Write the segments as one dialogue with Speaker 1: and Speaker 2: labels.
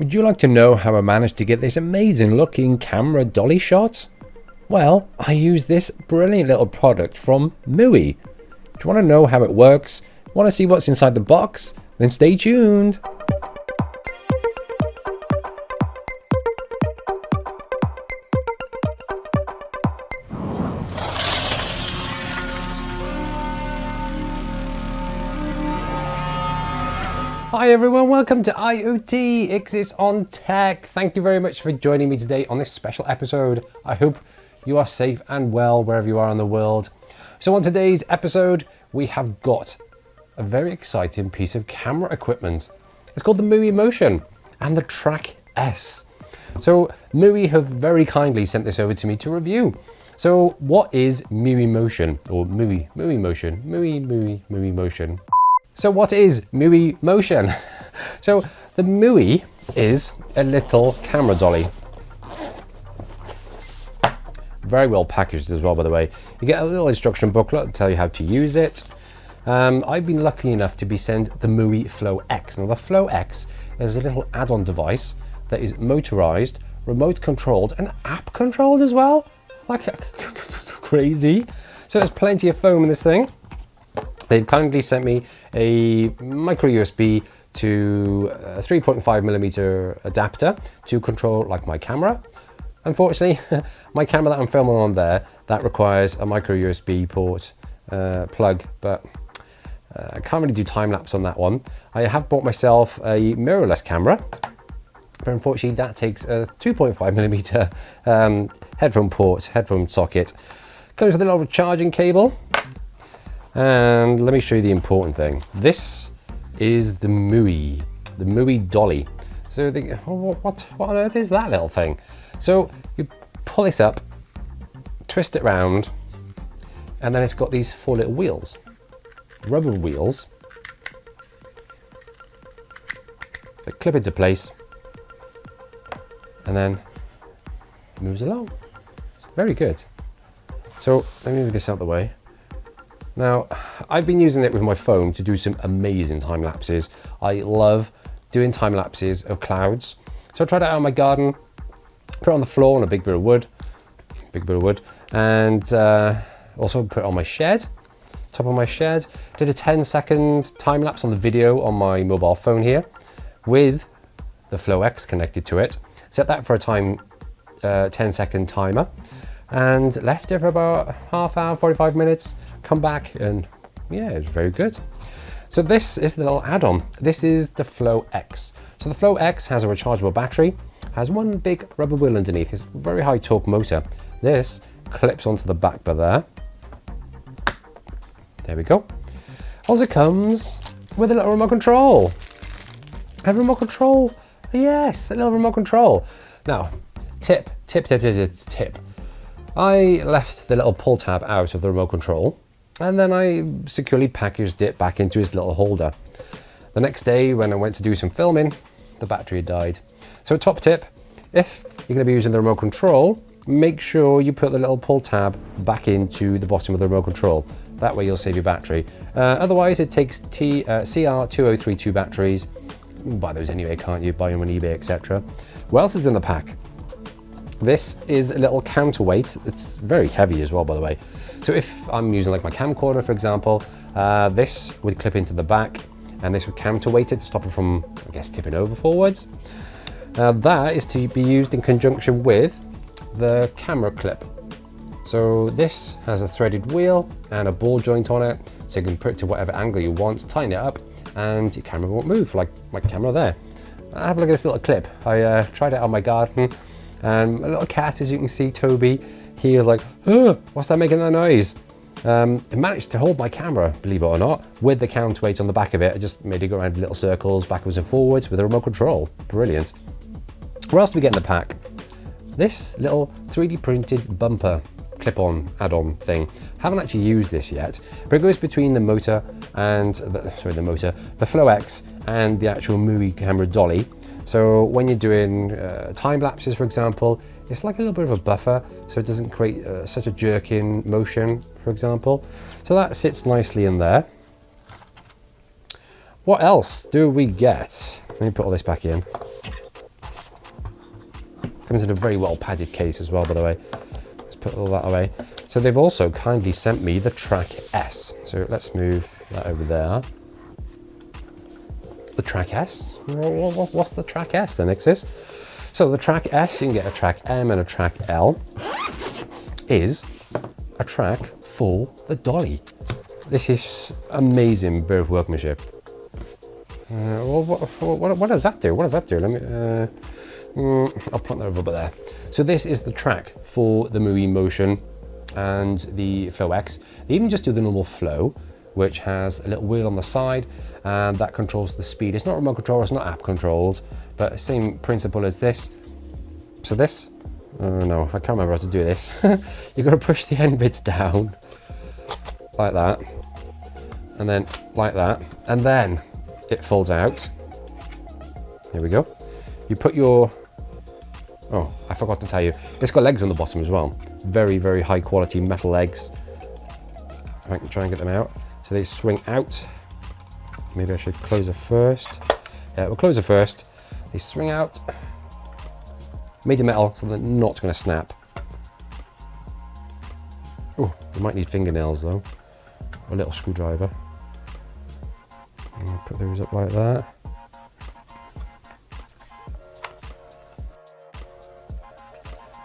Speaker 1: Would you like to know how I managed to get this amazing looking camera dolly shot? Well, I use this brilliant little product from Muwi. Do you want to know how it works? Want to see what's inside the box? Then stay tuned. Hi everyone, welcome to IoT Exits on Tech. Thank you very much for joining me today on this special episode. I hope you are safe and well wherever you are in the world. So on today's episode, we have got a very exciting piece of camera equipment. It's called the Muwi Motion and the Track S. So Muwi have very kindly sent this over to me to review. So what is Muwi Motion or Muwi Motion? Muwi Motion. So what is Muwi Motion? So the Muwi is a little camera dolly. Very well packaged as well, by the way. You get a little instruction booklet to tell you how to use it. I've been lucky enough to be sent the Muwi Flow X. Now the Flow X is a little add-on device that is motorized, remote controlled and app controlled as well. Like crazy. So there's plenty of foam in this thing. They've kindly sent me a micro USB to a 3.5mm adapter to control like my camera. Unfortunately, my camera that I'm filming on there, that requires a micro USB port plug, but I can't really do time-lapse on that one. I have bought myself a mirrorless camera, but unfortunately that takes a 2.5mm headphone socket. Comes with a little charging cable. And let me show you the important thing. This is the Muwi Dolly. So what on earth is that little thing? So you pull this up, twist it round, and then it's got these four little wheels, rubber wheels. They clip into place, and then it moves along. It's very good. So let me move this out of the way. Now, I've been using it with my phone to do some amazing time lapses. I love doing time lapses of clouds. So I tried it out in my garden, put it on the floor on a big bit of wood, and also put it on my shed, top of my shed. Did a 10-second time lapse on the video on my mobile phone here with the Flow X connected to it. Set that for a 10-second timer and left it for about half hour, 45 minutes. Come back and yeah, it's very good. So this is the little add-on. This is the Flow X. So the Flow X has a rechargeable battery, has one big rubber wheel underneath. It's a very high torque motor. This clips onto the back bar there. There we go. Also comes with a little remote control. A remote control. Yes, a little remote control. Now, tip. I left the little pull tab out of the remote control, and then I securely packaged it back into its little holder. The next day when I went to do some filming, the battery had died. So top tip, if you're going to be using the remote control, make sure you put the little pull tab back into the bottom of the remote control. That way you'll save your battery. Otherwise it takes CR2032 batteries. You can buy those anyway, can't you? Buy them on eBay, etc. What else is in the pack? This is a little counterweight. It's very heavy as well, by the way. So if I'm using like my camcorder, for example, this would clip into the back and this would counterweight it to stop it from, I guess, tipping over forwards. That is to be used in conjunction with the camera clip. So this has a threaded wheel and a ball joint on it, so you can put it to whatever angle you want, tighten it up, and your camera won't move, like my camera there. Have a look at this little clip. I tried it out in my garden. A little cat, as you can see, Toby, he was like, oh, what's that making that noise? It managed to hold my camera, believe it or not, with the counterweight on the back of it. I just made it go around in little circles, backwards and forwards with a remote control. Brilliant. What else do we get in the pack? This little 3D printed bumper clip-on add-on thing. Haven't actually used this yet, but it goes between the motor and the Flow X and the actual Muwi camera dolly. So when you're doing time lapses, for example, it's like a little bit of a buffer, so it doesn't create such a jerking motion, for example. So that sits nicely in there. What else do we get? Let me put all this back in. Comes in a very well padded case as well, by the way. Let's put all that away. So they've also kindly sent me the Track S. So let's move that over there. The Track S? What's the Track S then, Nixis? So the Track S, you can get a Track M and a Track L, is a track for the Dolly. This is amazing bit of workmanship. What does that do? What does that do? Let me. I'll put that over there. So this is the track for the Muwi Motion and the Flow X. They even just do the normal Flow, which has a little wheel on the side, and that controls the speed. It's not remote control, it's not app controlled, but same principle as this. So this, no, I can't remember how to do this. You've got to push the end bits down, like that, and then like that, and then it folds out. Here we go. You put your, oh, I forgot to tell you, it's got legs on the bottom as well. Very, very high quality metal legs. I can try and get them out. So they swing out. Maybe I should close it first. Yeah, we'll close it first. They swing out. Made of metal, so they're not going to snap. Oh, you might need fingernails though. A little screwdriver. And put those up like that.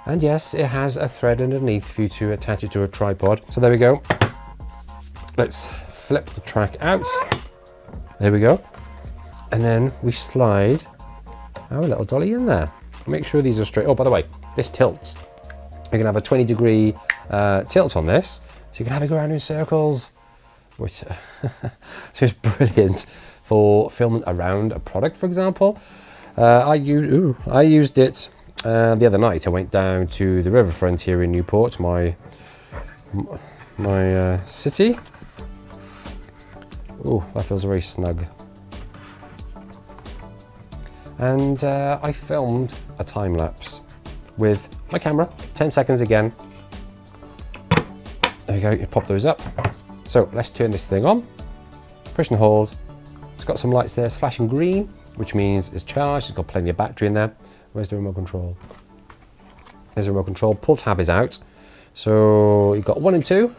Speaker 1: And yes, it has a thread underneath for you to attach it to a tripod. So there we go. Let's flip the track out. There we go. And then we slide our little dolly in there. Make sure these are straight. Oh, by the way, this tilts. You can have a 20-degree tilt on this, so you can have it go around in circles, which so it's brilliant for filming around a product, for example. I used it the other night. I went down to the riverfront here in Newport, my city. Oh, that feels very snug. And I filmed a time lapse with my camera, 10 seconds again. There you go, you pop those up. So let's turn this thing on, push and hold. It's got some lights there, it's flashing green, which means it's charged, it's got plenty of battery in there. Where's the remote control? There's the remote control, pull tab is out. So you've got 1 and 2,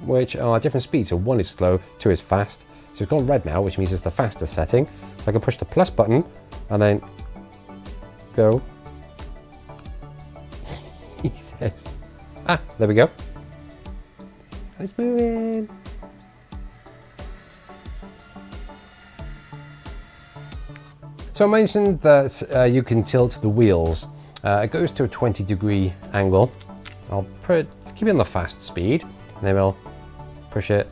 Speaker 1: which are different speeds. So 1 is slow, 2 is fast. So it's gone red now, which means it's the fastest setting. So I can push the plus button and then go. Jesus. Ah, there we go. And it's moving. So I mentioned that you can tilt the wheels. It goes to a 20-degree angle. I'll keep it on the fast speed, and then we'll push it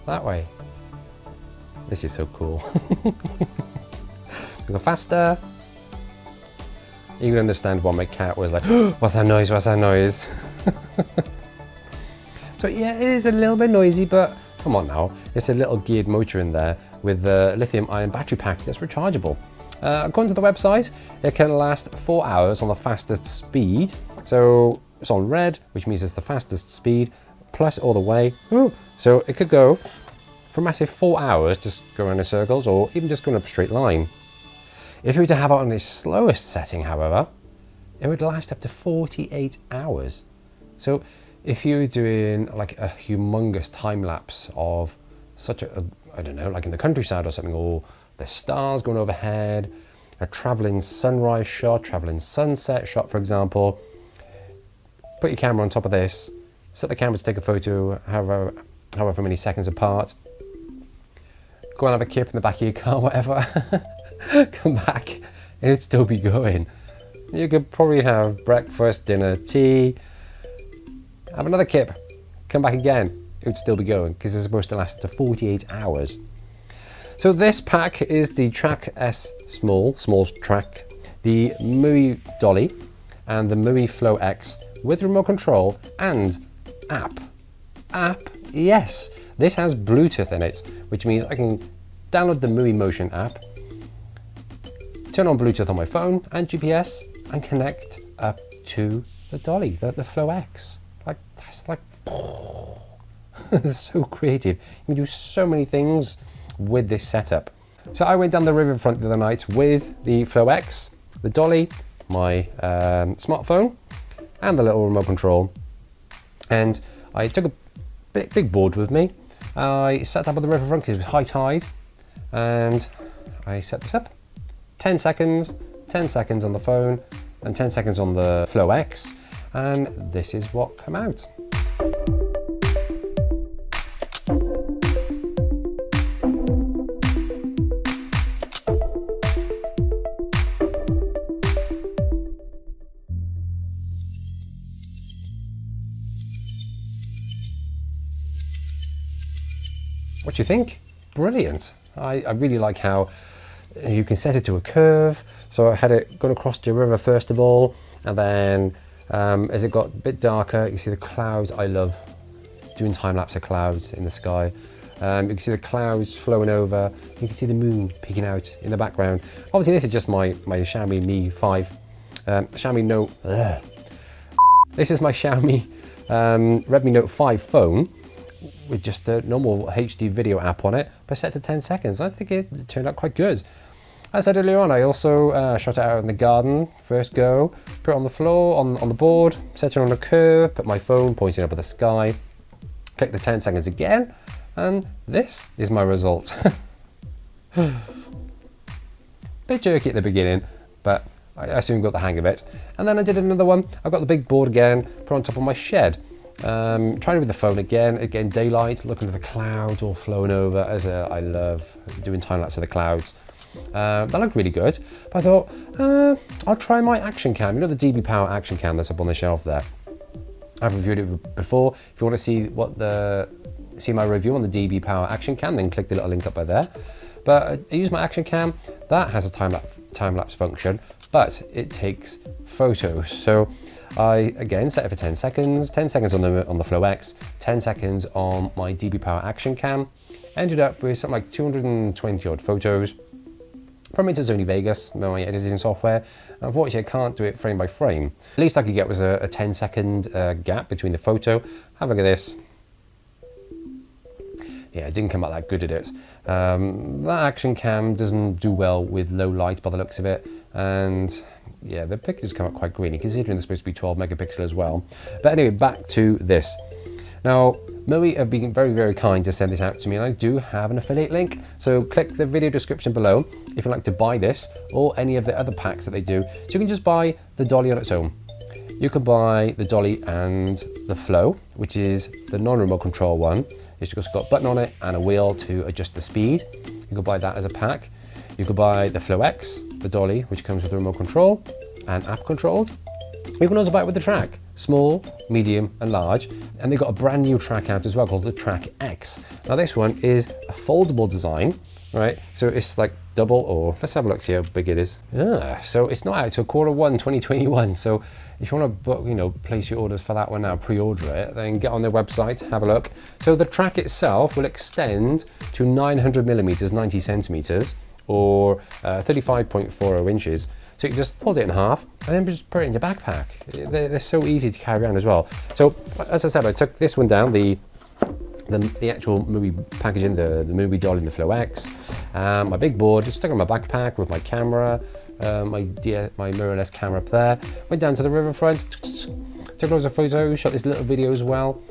Speaker 1: that way. This is so cool. Go faster. You can understand why my cat was like, oh, what's that noise, what's that noise? So yeah, it is a little bit noisy, but come on now. It's a little geared motor in there with a lithium ion battery pack that's rechargeable. According to the website, it can last 4 hours on the fastest speed. So it's on red, which means it's the fastest speed, plus all the way. Ooh. So it could go for a massive 4 hours, just go around in circles, or even just going up a straight line. If you were to have it on its slowest setting, however, it would last up to 48 hours. So if you were doing like a humongous time lapse of such a, I don't know, like in the countryside or something, or the stars going overhead, a traveling sunrise shot, traveling sunset shot, for example, put your camera on top of this, set the camera to take a photo however many seconds apart, go and have a kip in the back of your car, whatever, come back and it'd still be going. You could probably have breakfast, dinner, tea, have another kip, come back again, it would still be going because it's supposed to last up to 48 hours. So this pack is the Track S small track, the Muwi Dolly and the Muwi Flow X with remote control and app. Yes, this has Bluetooth in it, which means I can download the Muwi Motion app, turn on Bluetooth on my phone and GPS, and connect up to the Dolly, the Flow X. Like, that's like, so creative. You can do so many things with this setup. So I went down the riverfront the other night with the Flow X, the Dolly, my smartphone and the little remote control. And I took a big board with me. I sat up on the riverfront because it was high tide, and I set this up. 10 seconds on the phone, and 10 seconds on the Flow X, and this is what came out. What do you think? Brilliant. I really like how you can set it to a curve. So I had it going across the river first of all, and then as it got a bit darker, you see the clouds. I love doing time-lapse of clouds in the sky. You can see the clouds flowing over. You can see the moon peeking out in the background. Obviously this is just my Xiaomi Mi 5. Xiaomi Note. This is my Xiaomi Redmi Note 5 phone, with just a normal HD video app on it, but set to 10 seconds. I think it turned out quite good. As I said earlier on, I also shot it out in the garden, first go, put it on the floor, on the board, set it on a curve, put my phone pointing up at the sky, click the 10 seconds again, and this is my result. Bit jerky at the beginning, but I soon got the hang of it. And then I did another one. I got the big board again, put on top of my shed. Trying it with the phone again daylight, looking at the clouds all flowing over, as I love doing time-lapse of the clouds. That looked really good, but I thought, I'll try my action cam. You know the DB Power action cam that's up on the shelf there? I've reviewed it before. If you want to see my review on the DB Power action cam, then click the little link up by there. But I use my action cam. That has a time-lapse function, but it takes photos. So I again set it for 10 seconds, 10 seconds on the Flow X, 10 seconds on my DB Power action cam. Ended up with something like 220 odd photos from into Sony Vegas, my editing software. Unfortunately, I can't do it frame by frame. At least I could get was a 10-second gap between the photo. Have a look at this. Yeah, it didn't come out that good at it. That action cam doesn't do well with low light by the looks of it, and yeah, the pictures come out quite grainy considering they're supposed to be 12 megapixel as well. But anyway, back to this. Now, Muwi have been very kind to send this out to me, and I do have an affiliate link. So click the video description below if you'd like to buy this or any of the other packs that they do. So you can just buy the Dolly on its own. You can buy the Dolly and the Flow, which is the non-remote control one. It's just got a button on it and a wheel to adjust the speed. You can buy that as a pack. You could buy the Flow X, the Dolly, which comes with a remote control and app controlled. You can also buy it with the track, small, medium and large. And they've got a brand new track out as well called the Track X. Now this one is a foldable design, right? So it's like double, or let's have a look, see how big it is. So it's not out till Q1 2021. So if you want to book, place your orders for that one now, pre-order it, then get on their website, have a look. So the track itself will extend to 900 millimeters, 90 centimeters, or 35.40 inches. So you can just fold it in half and then just put it in your backpack. They're so easy to carry around as well. So as I said, I took this one down, the actual Muwi packaging, the Muwi Dolly and the Flow X, my big board, just stuck in my backpack with my camera, my mirrorless camera up there. Went down to the riverfront, took loads of photos, shot this little video as well.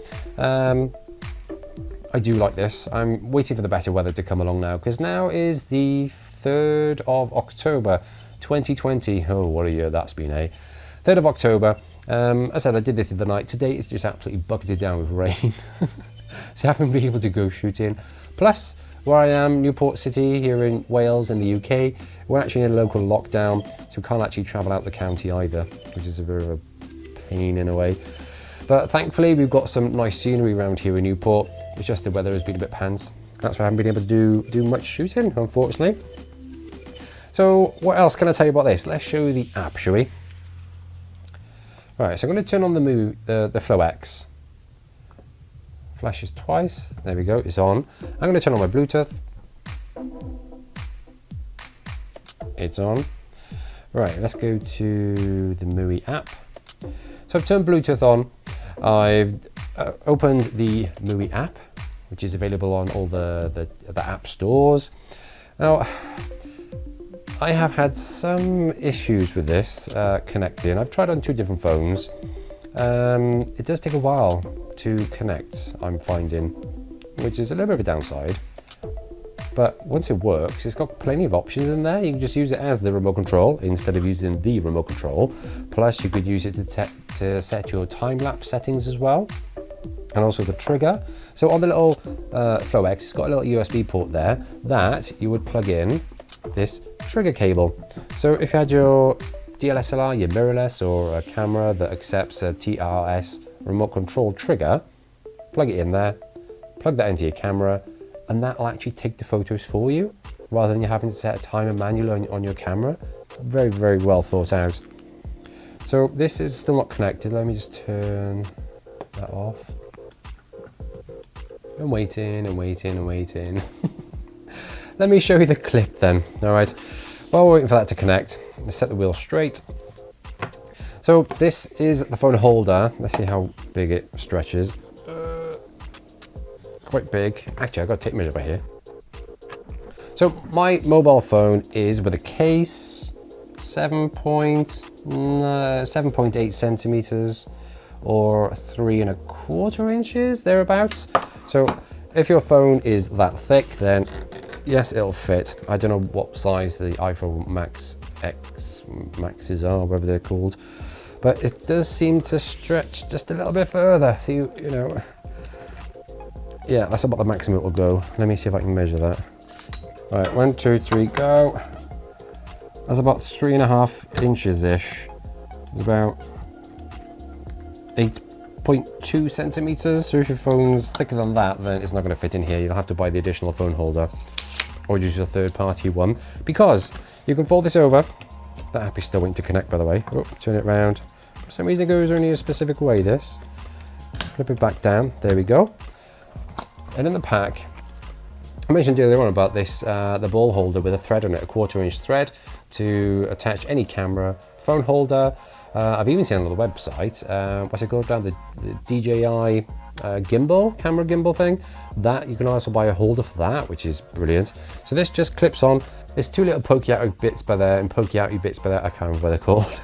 Speaker 1: I do like this. I'm waiting for the better weather to come along now, because now is the 3rd of October 2020. Oh, what a year that's been, eh? 3rd of October. As I said, I did this the night. Today it's just absolutely bucketed down with rain. So I haven't been able to go shooting. Plus, where I am, Newport City here in Wales in the UK, we're actually in a local lockdown, so we can't actually travel out the county either, which is a bit of a pain in a way. But thankfully we've got some nice scenery around here in Newport. It's just the weather has been a bit pants. That's why I haven't been able to do much shooting, unfortunately. So what else can I tell you about this? Let's show you the app, shall we? Right, so I'm going to turn on the Flow X. Flashes twice. There we go, it's on. I'm going to turn on my Bluetooth. It's on. Right, let's go to the Muwi app. So I've turned Bluetooth on. I've opened the Muwi app, which is available on all the app stores. Now, I have had some issues with this connecting. I've tried on 2 different phones. It does take a while to connect, I'm finding, which is a little bit of a downside. But once it works, it's got plenty of options in there. You can just use it as the remote control instead of using the remote control. Plus, you could use it to set your time-lapse settings as well, and also the trigger. So on the little Flow X, it's got a little USB port there that you would plug in this trigger cable. So if you had your DSLR, your mirrorless, or a camera that accepts a TRS remote control trigger, plug it in there, plug that into your camera, and that will actually take the photos for you rather than you having to set a timer manually on your camera. Very, very well thought out. So this is still not connected. Let me just turn that off. I'm waiting and waiting and waiting. Let me show you the clip then. All right, while we're waiting for that to connect, let's set the wheel straight. So this is the phone holder. Let's see how big it stretches. Quite big. Actually, I've got a tape measure by here. So my mobile phone is with a case, 7.8 centimeters or 3¼ inches, thereabouts. So if your phone is that thick, then yes, it'll fit. I don't know what size the iPhone Max X Maxes are, whatever they're called, but it does seem to stretch just a little bit further. You know. Yeah, that's about the maximum it will go. Let me see if I can measure that. All right, 1, 2, 3, go. That's about 3½ inches-ish. It's about 8.2 centimeters. So if your phone's thicker than that, then it's not going to fit in here. You'll have to buy the additional phone holder or use a third-party one, because you can fold this over. That app is still waiting to connect, by the way. Oh, turn it around. For some reason, it goes only a specific way, this. Flip it back down. There we go. And in the pack, I mentioned earlier on about this, the ball holder with a thread on it, a 1/4 inch thread to attach any camera, phone holder. I've even seen on the website, what's it called down, the DJI gimbal, camera gimbal thing. That you can also buy a holder for that, which is brilliant. So this just clips on. There's 2 little pokey out bits by there and pokey out bits by there. I can't remember what they're called.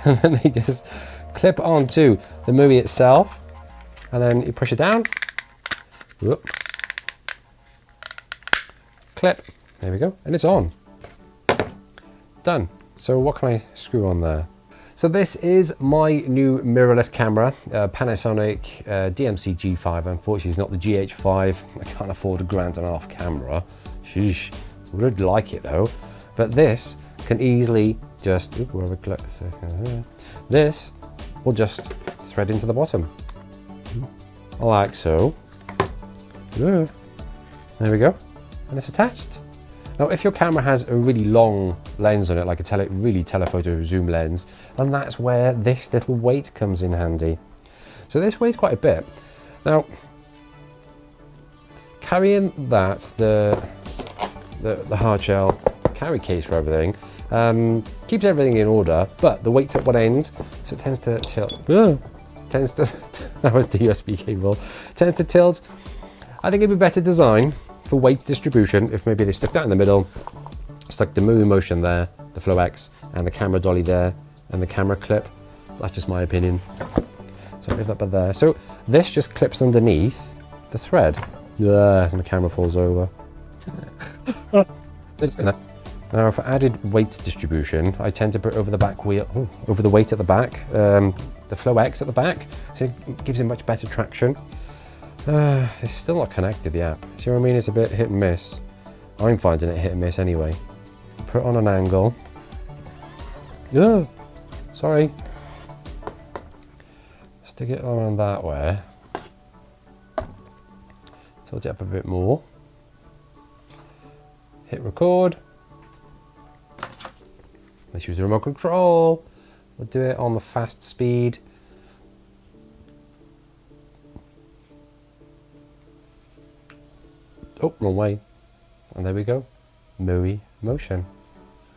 Speaker 1: And then they just clip onto the Muwi itself, and then you push it down. Whoop. Clip, there we go, and it's on. Done. So what can I screw on there? So this is my new mirrorless camera, Panasonic DMC G5. Unfortunately, it's not the GH5. I can't afford a £1.5 camera. Sheesh, would like it though. But this can easily just, this will just thread into the bottom, like so. There we go, and it's attached. Now, if your camera has a really long lens on it, like a really telephoto zoom lens, then that's where this little weight comes in handy. So this weighs quite a bit. Now, carrying that, the hard shell carry case for everything, keeps everything in order, but the weight's at one end, so it tends to tilt. That was the USB cable. Tends to tilt. I think it'd be better design for weight distribution if maybe they stuck that in the middle, stuck the Muwi Motion there, the Flow X, and the camera dolly there, and the camera clip. That's just my opinion. So leave that by there. So this just clips underneath the thread. And the camera falls over. Now for added weight distribution, I tend to put over the back wheel, over the weight at the back, the Flow X at the back, so it gives it much better traction. It's still not connected, the app. See what I mean? It's a bit hit and miss. I'm finding it hit and miss anyway. Put it on an angle. Sorry. Stick it around that way. Tilt it up a bit more. Hit record. Let's use the remote control. We'll do it on the fast speed. Oh, wrong way. And there we go. Muwi Motion.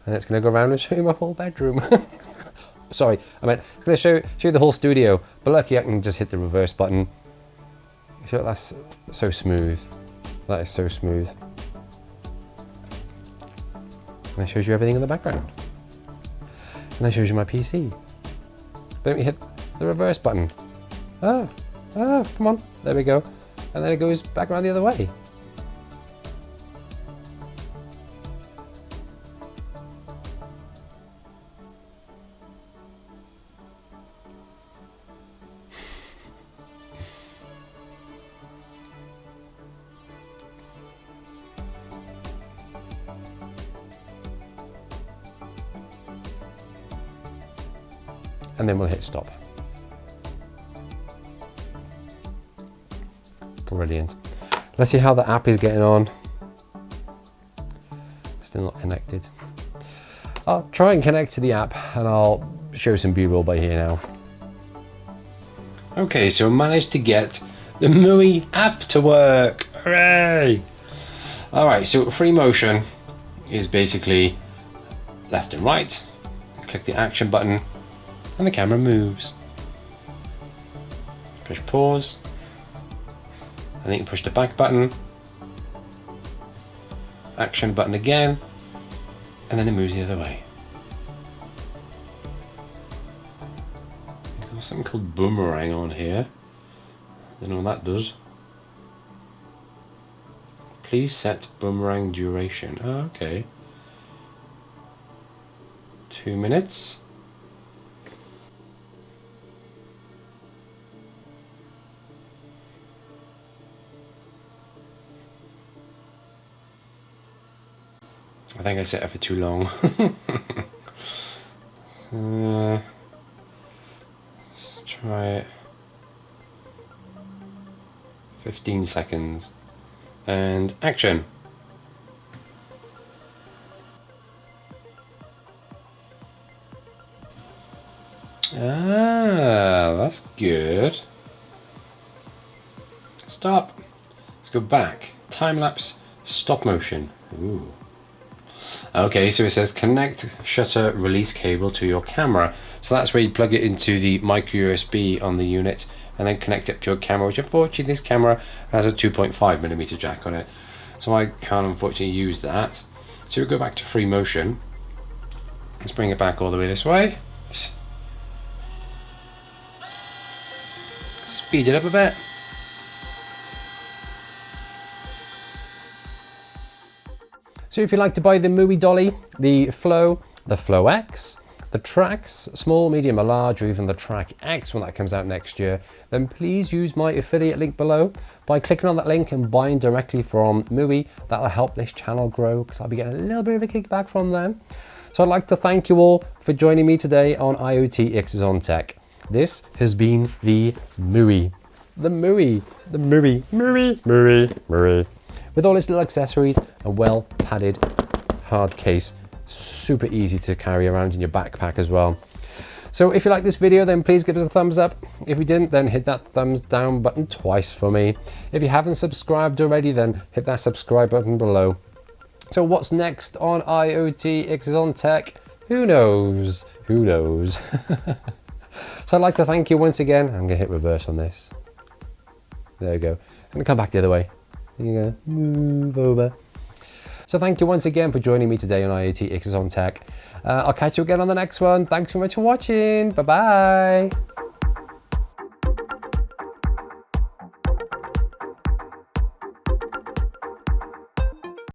Speaker 1: And it's going to go around and show you my whole bedroom. Sorry, I meant I'm going to show you the whole studio. But lucky I can just hit the reverse button. So that's so smooth. That is so smooth. And it shows you everything in the background. And it shows you my PC. Then you hit the reverse button. Oh, come on. There we go. And then it goes back around the other way. And then we'll hit stop. Brilliant. Let's see how the app is getting on. Still not connected. I'll try and connect to the app and I'll show some B-roll by here now. Okay, so I managed to get the Muwi app to work. Hooray! Alright, so free motion is basically left and right. Click the action button and the camera moves. Push pause. And then you can push the back button. Action button again. And then it moves the other way. There's something called boomerang on here. Don't know what that does. Please set boomerang duration. Oh, okay. 2 minutes. I think I set it for too long. Let's try it. 15 seconds. And action. Ah, that's good. Stop. Let's go back. Time-lapse, stop motion. Ooh. Okay, so it says connect shutter release cable to your camera. So that's where you plug it into the micro USB on the unit and then connect it to your camera, which unfortunately this camera has a 2.5mm jack on it. So I can't unfortunately use that. So we'll go back to free motion. Let's bring it back all the way this way. Speed it up a bit. So if you'd like to buy the Muwi Dolly, the Flow X, the Tracks, small, medium or large, or even the Track X when that comes out next year, then please use my affiliate link below. By clicking on that link and buying directly from Muwi, that'll help this channel grow because I'll be getting a little bit of a kickback from them. So I'd like to thank you all for joining me today on IoT X's on Tech. This has been the Muwi. The Muwi. With all its little accessories, a well padded hard case, super easy to carry around in your backpack as well. So if you like this video, then please give us a thumbs up. If you didn't, then hit that thumbs down button twice for me. If you haven't subscribed already, then hit that subscribe button below. So what's next on IoT X's on Tech? Who knows? Who knows? So I'd like to thank you once again. I'm gonna hit reverse on this. There we go. I'm gonna come back the other way. You're gonna move over. So thank you once again for joining me today on IoT X's on Tech. I'll catch you again on the next one. Thanks so much for watching. Bye bye.